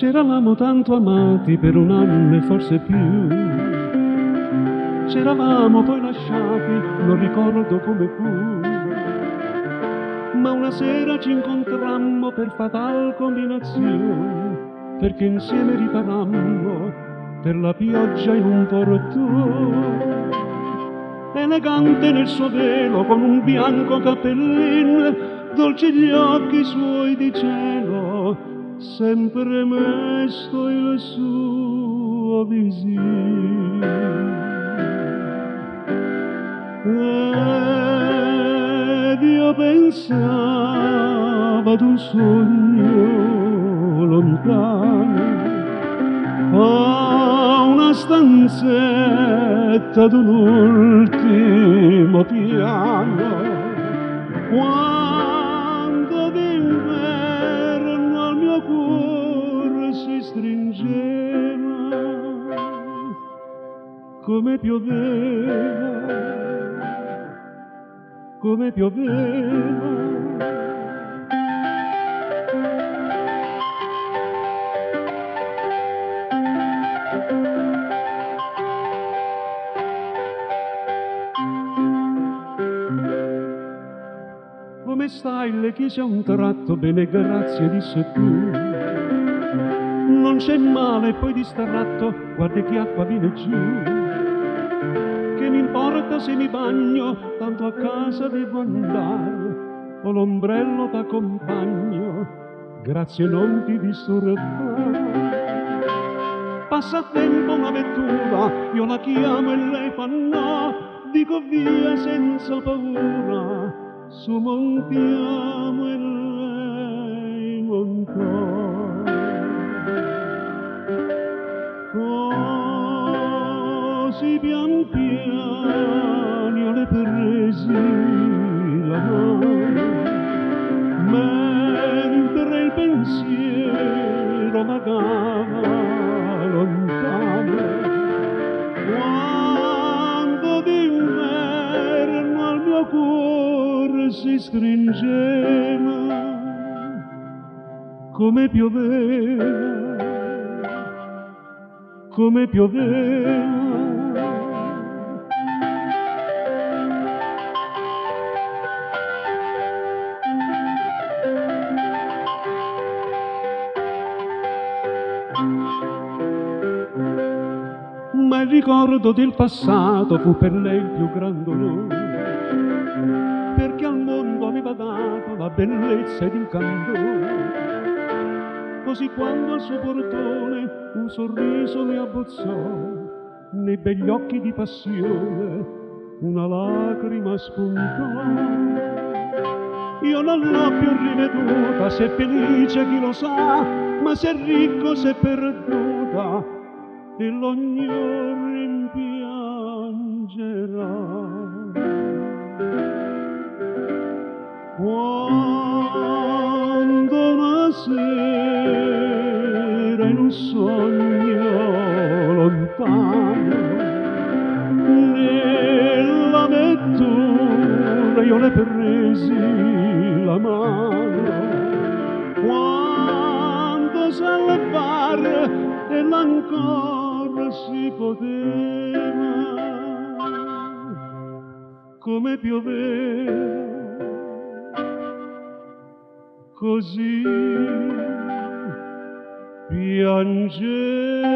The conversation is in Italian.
C'eravamo tanto amati per un anno e forse più. C'eravamo poi lasciati, non ricordo come fu. Ma una sera ci incontrammo per fatal combinazione, perché insieme riparammo per la pioggia in un portone. Elegante nel suo velo, con un bianco cappellin, dolci gli occhi suoi di cielo, sempre mesto il suo visin. Ed io pensavo ad un sogno lontano, a una stanzetta d'un ultimo piano, quando d'inverno al mio cuore si stringeva, come pioveva. Come stai? Le chiesi a un tratto. Bene, grazie, disse tu. Non c'è male, poi distratto, guarda che acqua viene giù. Che mi importa se mi bagno, tanto a casa devo andare. Ho l'ombrello da compagno, grazie, non ti disturbare. Passa a tempo una vettura, io la chiamo e lei fa no. Dico via senza paura, su montiamo e lei montò. Così pian piano io le presi la mano, mentre il pensiero vagava lontano, quando d'inverno al mio cuore si stringeva, come pioveva. Ma il ricordo del passato fu per lei il più grande onore, perché al mondo aveva dato la bellezza ed il candore. Così quando al suo portone un sorriso le abbozzò, nei begli occhi di passione una lacrima spuntò. Io non l'ho più riveduta, se è felice chi lo sa, ma se è ricco, se è perduta, e l'ognuno rimpiangerà. Quando una sera in un sogno lontano, nella vettura io le presi la mano, quando salvar e ancora si poteva, come pioveva, così piangeva.